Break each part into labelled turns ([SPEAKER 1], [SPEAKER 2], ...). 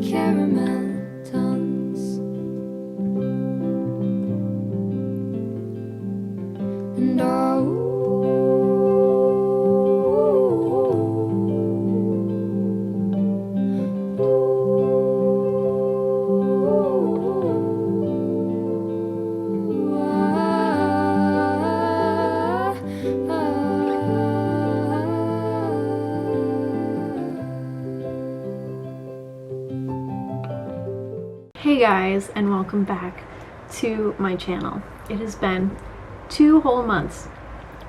[SPEAKER 1] caramel tongues. And
[SPEAKER 2] Hey guys, and welcome back to my channel. It has been 2 whole months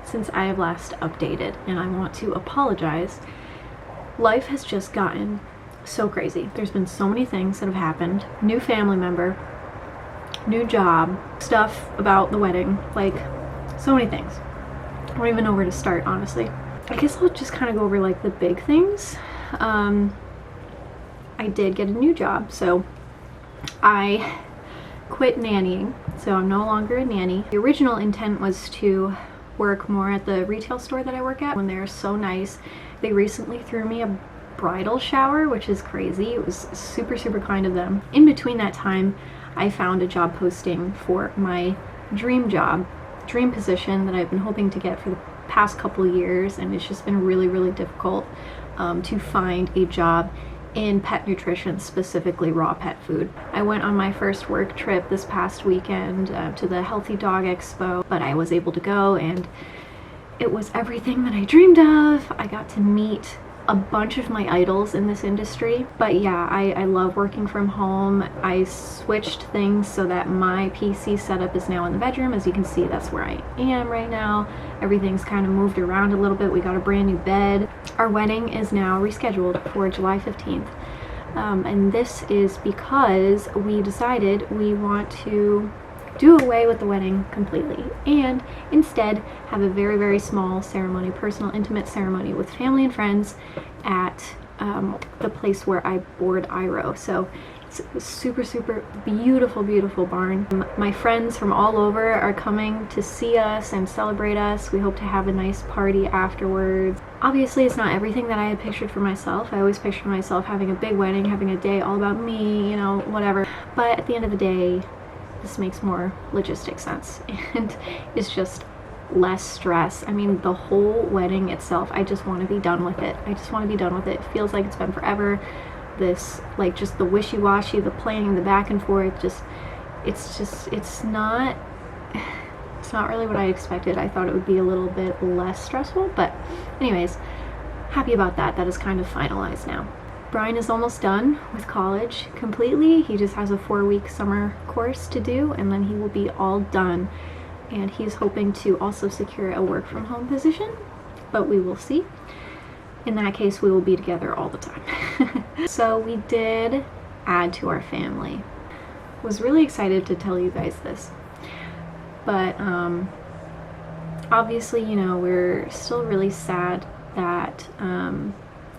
[SPEAKER 2] since I have last updated, and I want to apologize. Life has just gotten so crazy. There's been so many things that have happened. New family member, new job, stuff about the wedding, like so many things. I don't even know where to start, honestly. I guess I'll just kind of go over like the big things. I did get a new job, so I quit nannying, so I'm no longer a nanny. The original intent was to work more at the retail store that I work at, when they're so nice. They recently threw me a bridal shower, which is crazy. It was super, super kind of them. In between that time, I found a job posting for my dream job, dream position that I've been hoping to get for the past couple of years, and it's just been really, really difficult to find a job in pet nutrition, specifically raw pet food. I went on my first work trip this past weekend to the Healthy Dog Expo, but I was able to go and it was everything that I dreamed of. I got to meet a bunch of my idols in this industry. But yeah, I love working from home. I switched things so that my PC setup is now in the bedroom. As you can see, that's where I am right now. Everything's kind of moved around a little bit. We got a brand new bed. Our wedding is now rescheduled for July 15th. And this is because we decided we want to do away with the wedding completely and instead have a very, very small ceremony, personal, intimate ceremony with family and friends at the place where I board Iro. So it's a super, super beautiful, beautiful barn. My friends from all over are coming to see us and celebrate us. We hope to have a nice party afterwards. Obviously, it's not everything that I had pictured for myself. I always pictured myself having a big wedding, having a day all about me, you know, whatever. But at the end of the day, this makes more logistic sense and it's just less stress. I mean, the whole wedding itself, I just want to be done with it. I just want to be done with it. It feels like it's been forever. This, like, just the wishy-washy, the planning, the back and forth, it's not really what I expected. I thought it would be a little bit less stressful, but anyways, happy about that. That is kind of finalized now. Brian is almost done with college completely. He just has a 4-week summer course to do, and then he will be all done. And he's hoping to also secure a work from home position, but we will see. In that case, we will be together all the time. So we did add to our family. Was really excited to tell you guys this, but obviously, you know, we're still really sad that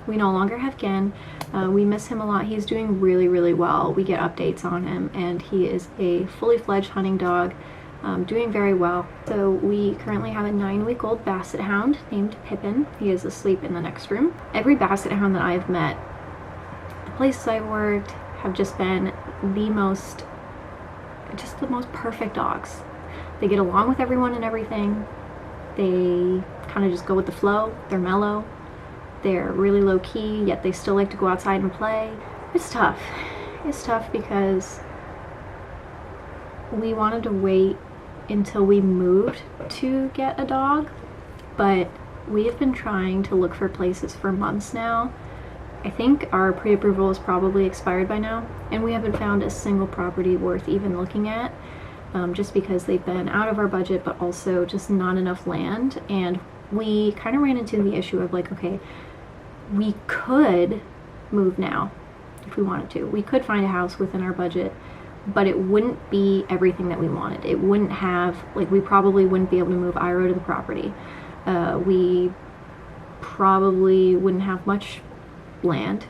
[SPEAKER 2] we no longer have Gen. We miss him a lot. He's doing really, really well. We get updates on him, and he is a fully fledged hunting dog, doing very well. So we currently have a 9-week-old basset hound named Pippin. He is asleep in the next room. Every basset hound that I've met, the places I've worked, have just been the most perfect dogs. They get along with everyone and everything. They kind of just go with the flow. They're mellow. They're really low key, yet they still like to go outside and play. It's tough. It's tough because we wanted to wait until we moved to get a dog, but we have been trying to look for places for months now. I think our pre-approval is probably expired by now, and we haven't found a single property worth even looking at, just because they've been out of our budget, but also just not enough land. And we kind of ran into the issue of like, okay, we could move now if we wanted to. We could find a house within our budget, but it wouldn't be everything that we wanted. It wouldn't have, like, we probably wouldn't be able to move Iro to the property. We probably wouldn't have much land,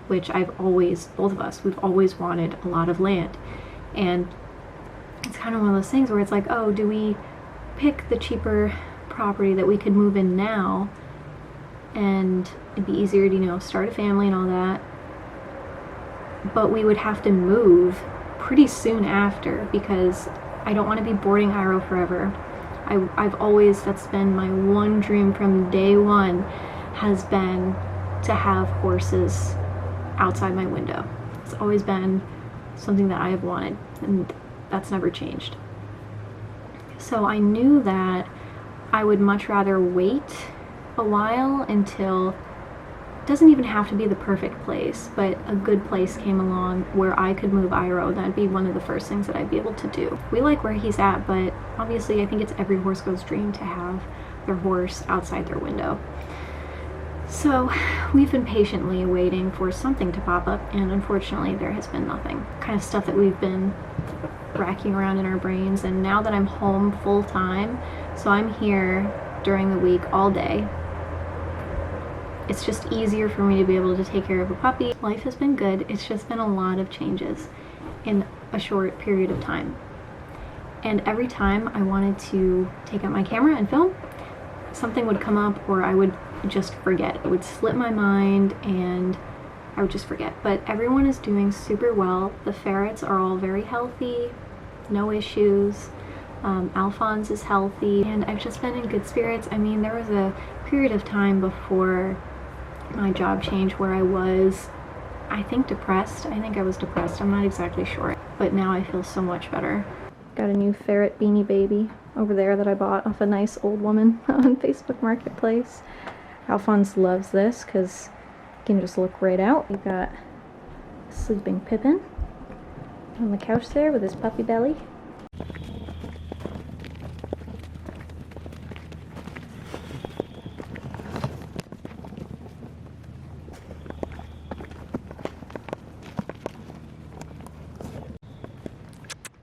[SPEAKER 2] which both of us, we've always wanted a lot of land. And it's kind of one of those things where it's like, oh, do we pick the cheaper property that we could move in now and it'd be easier to, you know, start a family and all that, but we would have to move pretty soon after because I don't want to be boarding Iro forever. I've always, that's been my one dream from day one, has been to have horses outside my window. It's always been something that I have wanted, and that's never changed. So I knew that I would much rather wait a while until, it doesn't even have to be the perfect place, but a good place came along where I could move Iro. That'd be one of the first things that I'd be able to do. We like where he's at, but obviously I think it's every horse girl's dream to have their horse outside their window. So we've been patiently waiting for something to pop up, and unfortunately there has been nothing. Kind of stuff that we've been racking around in our brains, and now that I'm home full time, so I'm here during the week all day, it's just easier for me to be able to take care of a puppy. Life has been good. It's just been a lot of changes in a short period of time. And every time I wanted to take out my camera and film, something would come up or I would just forget. It would slip my mind and I would just forget. But everyone is doing super well. The ferrets are all very healthy, no issues. Alphonse is healthy, and I've just been in good spirits. I mean, there was a period of time before my job change where I was, I think, depressed. I think I was depressed. I'm not exactly sure. But now I feel so much better. Got a new ferret beanie baby over there that I bought off a nice old woman on Facebook Marketplace. Alphonse loves this because he can just look right out. You've got sleeping Pippin on the couch there with his puppy belly.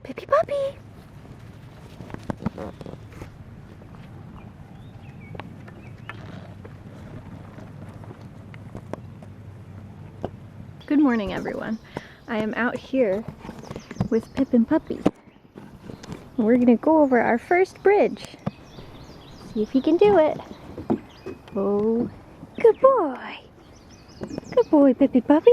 [SPEAKER 2] Pippy puppy! Good morning, everyone. I am out here with Pippin Puppy. We're gonna go over our first bridge. See if he can do it. Oh, good boy. Good boy, Pippin Puppy.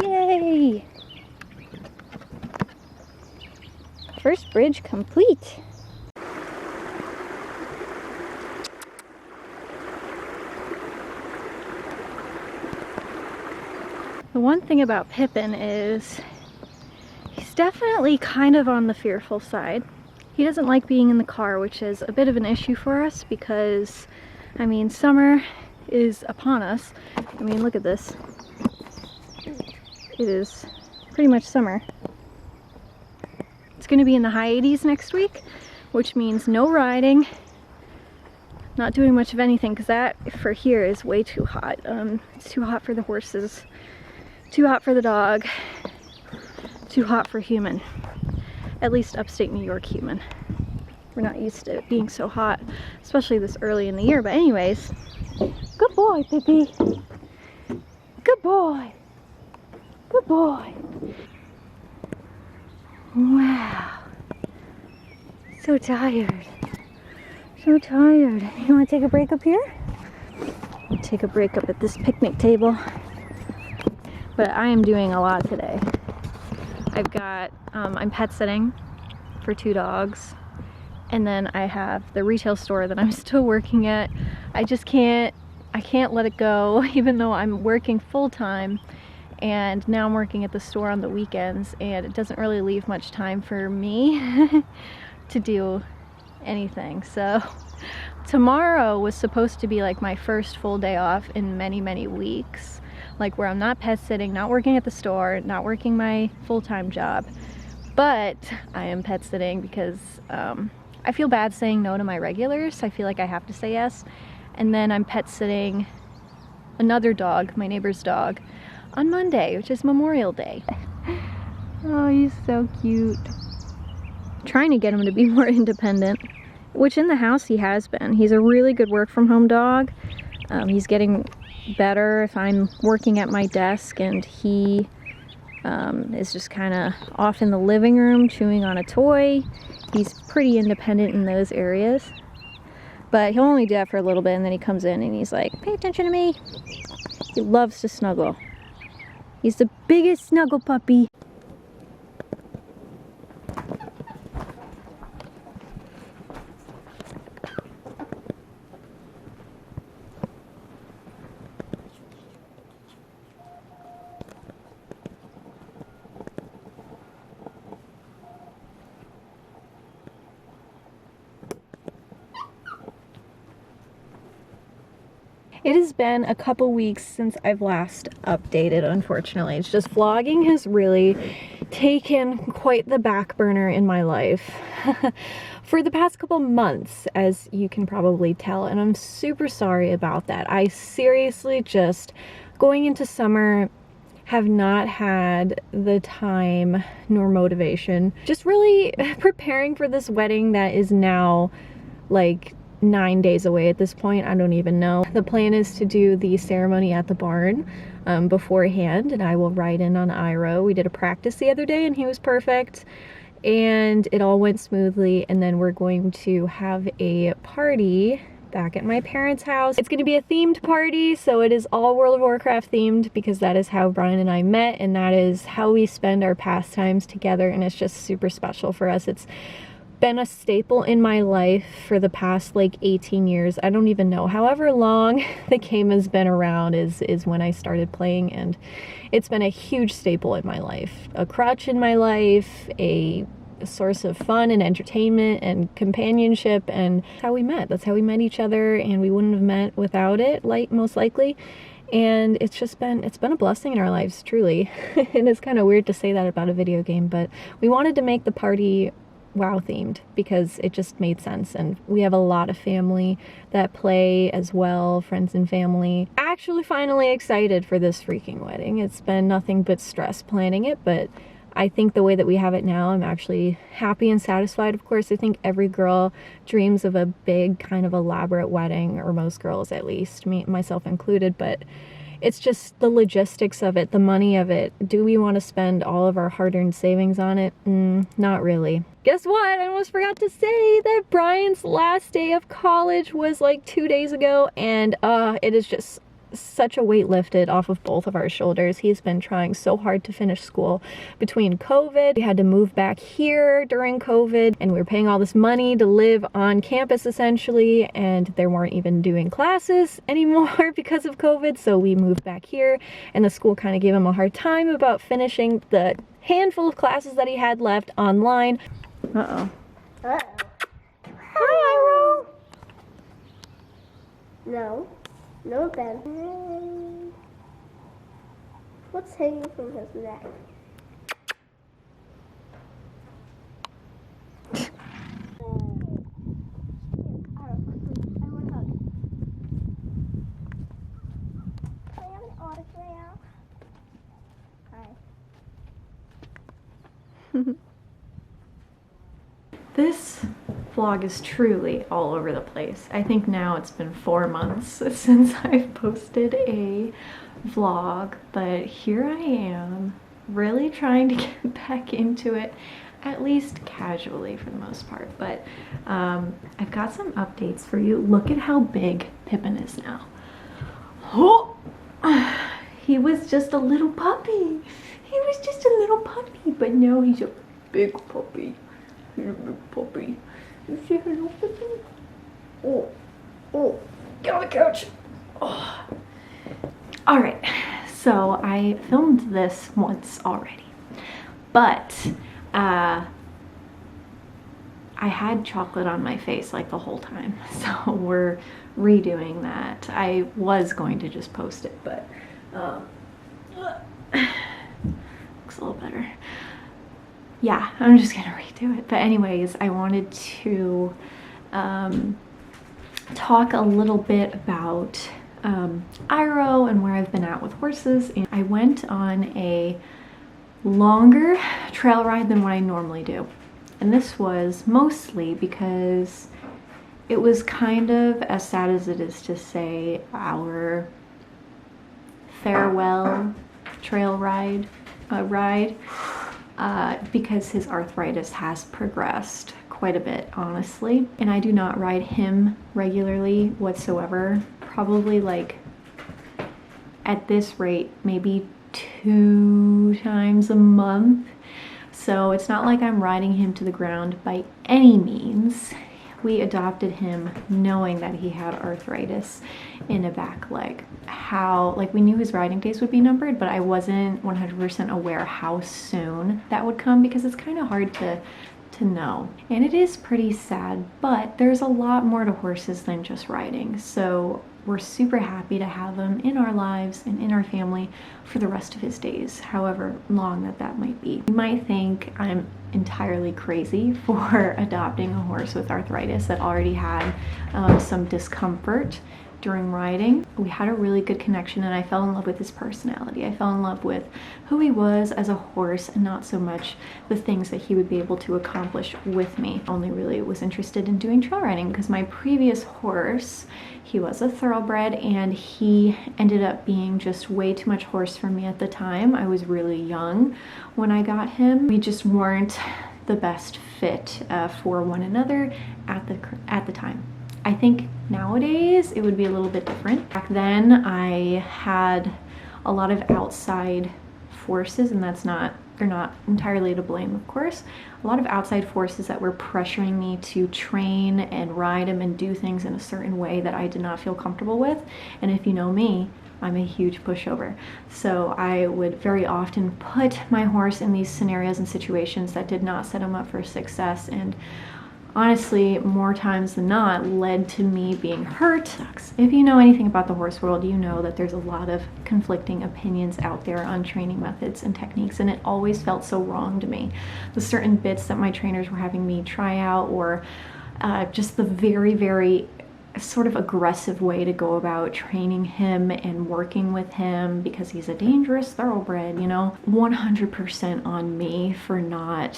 [SPEAKER 2] Yay! First bridge complete. The one thing about Pippin is he's definitely kind of on the fearful side. He doesn't like being in the car, which is a bit of an issue for us because, I mean, summer is upon us. I mean, look at this. It is pretty much summer. It's going to be in the high 80s next week, which means no riding, not doing much of anything, because that for here is way too hot. It's too hot for the horses, too hot for the dog, too hot for human. At least upstate New York human. We're not used to it being so hot, especially this early in the year. But anyways, good boy, Pippi. Good boy. Good boy. Wow. So tired. So tired. You want to take a break up here? We'll take a break up at this picnic table. But I am doing a lot today. I've got, I'm pet sitting for 2 dogs. And then I have the retail store that I'm still working at. I can't let it go, even though I'm working full time. And now I'm working at the store on the weekends, and it doesn't really leave much time for me to do anything. So tomorrow was supposed to be like my first full day off in many, many weeks. Like where I'm not pet sitting, not working at the store, not working my full-time job. But I am pet sitting because I feel bad saying no to my regulars. I feel like I have to say yes. And then I'm pet sitting another dog, my neighbor's dog, on Monday, which is Memorial Day. Oh, he's so cute. Trying to get him to be more independent, which in the house he has been. He's a really good work from home dog. He's getting better if I'm working at my desk and he is just kind of off in the living room chewing on a toy. He's pretty independent in those areas.
[SPEAKER 3] But he'll only do that for a little bit, and then he comes in and he's like, pay attention to me. He loves to snuggle. He's the biggest snuggle puppy. It has been a couple weeks since I've last updated, unfortunately. It's just vlogging has really taken quite the back burner in my life for the past couple months, as you can probably tell, and I'm super sorry about that. I seriously just, going into summer, have not had the time nor motivation. Just really preparing for this wedding that is now like 9 days away at this point. I don't even know. The plan is to do the ceremony at the barn beforehand, and I will ride in on Iro. We did a practice the other day and he was perfect, and it all went smoothly. And then we're going to have a party back at my parents' house. It's going to be a themed party, so it is all World of Warcraft themed, because that is how Brian and I met, and that is how we spend our pastimes together, and it's just super special for us. It's been a staple in my life for the past like 18 years. I don't even know. However long the game has been around is when I started playing, and it's been a huge staple in my life. A crutch in my life, a source of fun and entertainment and companionship, and that's how we met. That's how we met each other, and we wouldn't have met without it, like most likely. And it's been a blessing in our lives, truly. And it's kind of weird to say that about a video game, but we wanted to make the party WoW themed because it just made sense, and we have a lot of family that play as well, friends and family. Actually finally excited for this freaking wedding. It's been nothing but stress planning it, but I think the way that we have it now, I'm actually happy and satisfied. Of course, I think every girl dreams of a big kind of elaborate wedding, or most girls at least, me, myself included, but it's just the logistics of it, the money of it. Do we want to spend all of our hard-earned savings on it? Not really. Guess what? I almost forgot to say that Brian's last day of college was like 2 days ago, and it is just such a weight lifted off of both of our shoulders. He's been trying so hard to finish school between COVID. We had to move back here during COVID, and we were paying all this money to live on campus essentially, and they weren't even doing classes anymore because of COVID, so we moved back here, and the school kind of gave him a hard time about finishing the handful of classes that he had left online. Uh-oh.
[SPEAKER 4] Uh-oh.
[SPEAKER 3] Hi, Iro.
[SPEAKER 4] No. No, Ben. What's hanging from his neck? I want a hug. Can I have an autograph? Hi.
[SPEAKER 2] This vlog is truly all over the place. I think now it's been 4 months since I've posted a vlog, but here I am really trying to get back into it, at least casually for the most part. But I've got some updates for you. Look at how big Pippin is now. Oh, he was just a little puppy. He was just a little puppy, but now he's a big puppy. He's a big puppy. You say hello, Pippin? Oh, oh, get on the couch. Oh. All right, so I filmed this once already, but I had chocolate on my face like the whole time, so we're redoing that. I was going to just post it, but looks a little better. Yeah, I'm just gonna redo it. But anyways, I wanted to talk a little bit about Iro and where I've been at with horses. And I went on a longer trail ride than what I normally do. And this was mostly because it was kind of, as sad as it is to say, our farewell trail ride, because his arthritis has progressed quite quite a bit, honestly. And I do not ride him regularly whatsoever. Probably like at this rate, maybe 2 times a month. So it's not like I'm riding him to the ground by any means. We adopted him knowing that he had arthritis in a back leg. We knew his riding days would be numbered, but I wasn't 100% aware how soon that would come, because it's kind of hard to know. And it is pretty sad, but there's a lot more to horses than just riding. So we're super happy to have him in our lives and in our family for the rest of his days, however long that might be. You might think I'm entirely crazy for adopting a horse with arthritis that already had some discomfort during riding. We had a really good connection, and I fell in love with his personality. I fell in love with who he was as a horse, and not so much the things that he would be able to accomplish with me. Only really was interested in doing trail riding because my previous horse, he was a thoroughbred, and he ended up being just way too much horse for me at the time. I was really young when I got him. We just weren't the best fit for one another at the time. I think nowadays it would be a little bit different. Back then I had a lot of outside forces, and they're not entirely to blame, of course. A lot of outside forces that were pressuring me to train and ride him and do things in a certain way that I did not feel comfortable with. And if you know me, I'm a huge pushover. So I would very often put my horse in these scenarios and situations that did not set him up for success, and honestly, more times than not, led to me being hurt. If you know anything about the horse world, you know that there's a lot of conflicting opinions out there on training methods and techniques, and it always felt so wrong to me. The certain bits that my trainers were having me try out, or just the very, very sort of aggressive way to go about training him and working with him because he's a dangerous thoroughbred, 100% on me for not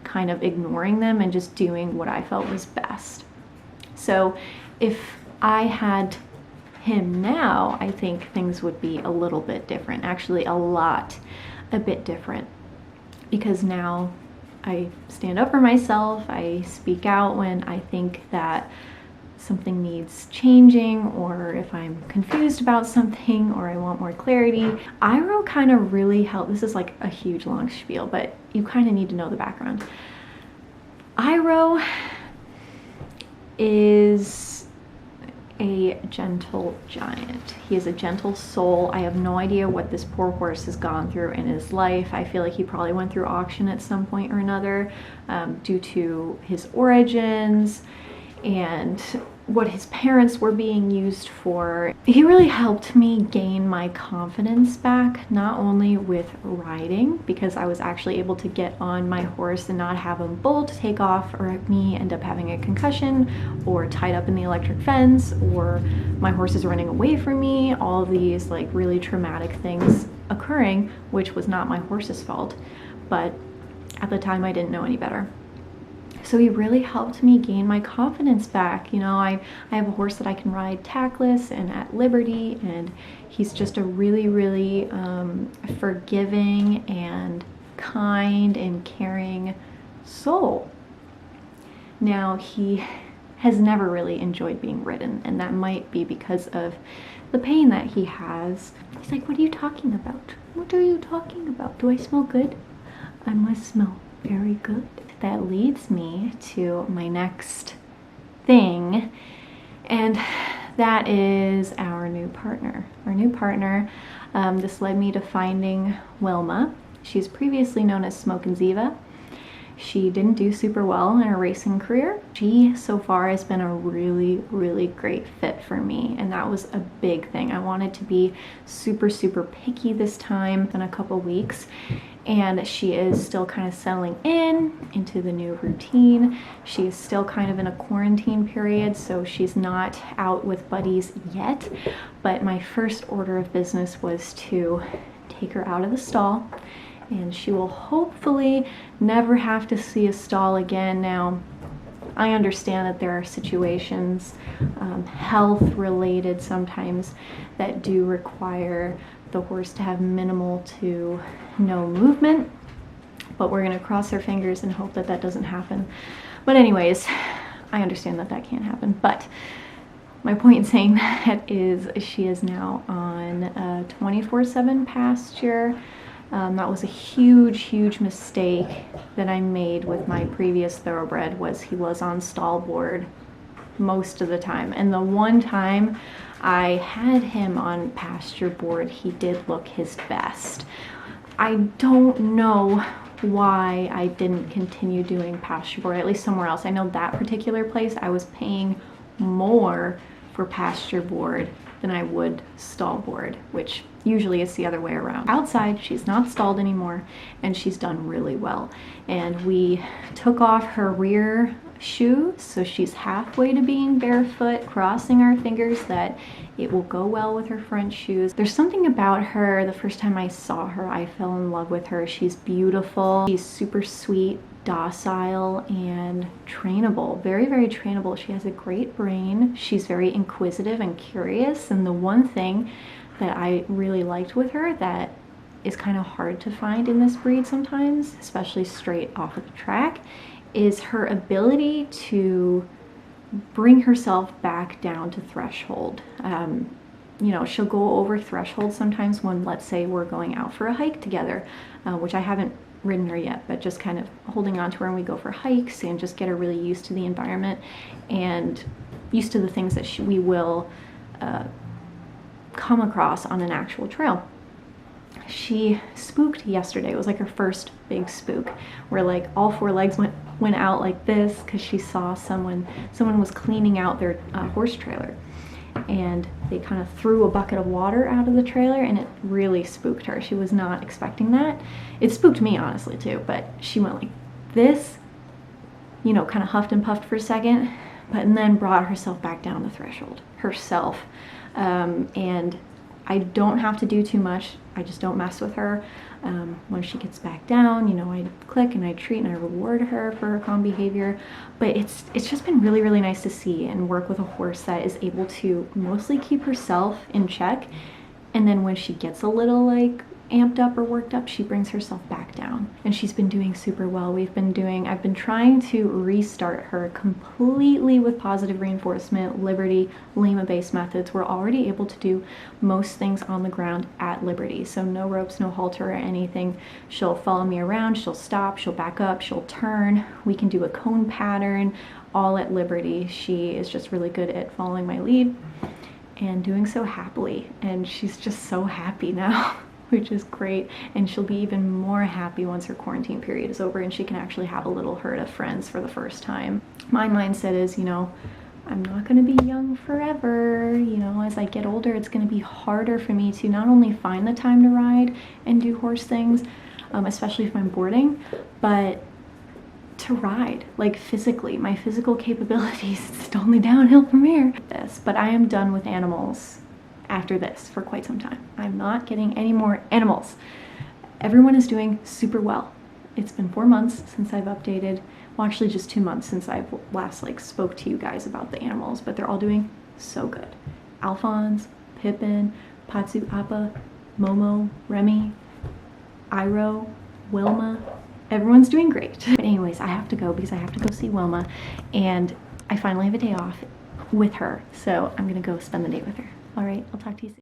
[SPEAKER 2] kind of ignoring them and just doing what I felt was best. So if I had him now, I think things would be a little bit different, actually a bit different, because now I stand up for myself. I speak out when I think that something needs changing, or if I'm confused about something, or I want more clarity. Iro kind of really helped. This is like a huge long spiel, but you kind of need to know the background. Iro is a gentle giant. He is a gentle soul. I have no idea what this poor horse has gone through in his life. I feel like he probably went through auction at some point or another due to his origins and what his parents were being used for. He really helped me gain my confidence back, not only with riding, because I was actually able to get on my horse and not have him bolt, take off, or me end up having a concussion, or tied up in the electric fence, or my horse is running away from me, all of these like really traumatic things occurring, which was not my horse's fault, but at the time I didn't know any better. So he really helped me gain my confidence back. I have a horse that I can ride tackless and at liberty, and he's just a really, really forgiving and kind and caring soul. Now, he has never really enjoyed being ridden, and that might be because of the pain that he has. He's like, "What are you talking about? What are you talking about? Do I smell good? I must smell very good." That leads me to my next thing, and that is our new partner. This led me to finding Wilma. She's previously known as Smoke and Ziva. She didn't do super well in her racing career. She so far has been a really, really great fit for me, and that was a big thing. I wanted to be super, super picky this time in a couple weeks, and she is still kind of settling into the new routine. She is still kind of in a quarantine period, so she's not out with buddies yet, but my first order of business was to take her out of the stall, and she will hopefully never have to see a stall again. Now, I understand that there are situations, health related sometimes, that do require the horse to have minimal to no movement, but we're gonna cross our fingers and hope that that doesn't happen. But anyways, I understand that that can't happen, but my point in saying that is she is now on a 24/7 pasture. That was a huge mistake that I made with my previous thoroughbred, was he was on stall board most of the time. And the one time I had him on pasture board, he did look his best. I don't know why I didn't continue doing pasture board, at least somewhere else. I know that particular place I was paying more for pasture board than I would stall board, which usually is the other way around. Outside, she's not stalled anymore, and she's done really well. And we took off her rear shoe, so she's halfway to being barefoot, crossing our fingers that it will go well with her front shoes. There's something about her, the first time I saw her, I fell in love with her. She's beautiful, she's super sweet, docile, and trainable, very trainable. She has a great brain. She's very inquisitive and curious, and the one thing that I really liked with her that is kind of hard to find in this breed sometimes, especially straight off of the track, is her ability to bring herself back down to threshold. You know, she'll go over threshold sometimes when, let's say, we're going out for a hike together, which I haven't ridden her yet, but just kind of holding on to her and we go for hikes and just get her really used to the environment and used to the things that we will come across on an actual trail. She spooked yesterday. It was like her first big spook, where like all four legs went out like this because she saw someone was cleaning out their horse trailer, and they kind of threw a bucket of water out of the trailer, and it really spooked her. She was not expecting that. It spooked me honestly too, but she went like this, you know, kind of huffed and puffed for a second, and then brought herself back down the threshold herself. And I don't have to do too much. I just don't mess with her. When she gets back down, you know, I click and I treat and I reward her for her calm behavior. But it's just been really nice to see and work with a horse that is able to mostly keep herself in check, and then when she gets a little like amped up or worked up, she brings herself back down, and she's been doing super well. I've been trying to restart her completely with positive reinforcement, Liberty, Lima-based methods. We're already able to do most things on the ground at Liberty, so no ropes, no halter or anything. She'll follow me around, she'll stop, she'll back up, she'll turn. We can do a cone pattern, all at Liberty. She is just really good at following my lead and doing so happily, and she's just so happy now. Which is great, and she'll be even more happy once her quarantine period is over and she can actually have a little herd of friends for the first time. My mindset is, you know, I'm not going to be young forever. You know, as I get older, it's going to be harder for me to not only find the time to ride and do horse things, especially if I'm boarding, but to ride, like physically. My physical capabilities, it's only downhill from here. But I am done with animals after this for quite some time. I'm not getting any more animals. Everyone is doing super well. It's been 4 months since I've updated. Well, actually just 2 months since I've last like spoke to you guys about the animals, but they're all doing so good. Alphonse, Pippin, Patsu Appa, Momo, Remy, Iro, Wilma, everyone's doing great. But anyways, I have to go because I have to go see Wilma, and I finally have a day off with her, so I'm gonna go spend the day with her. All right, I'll talk to you soon.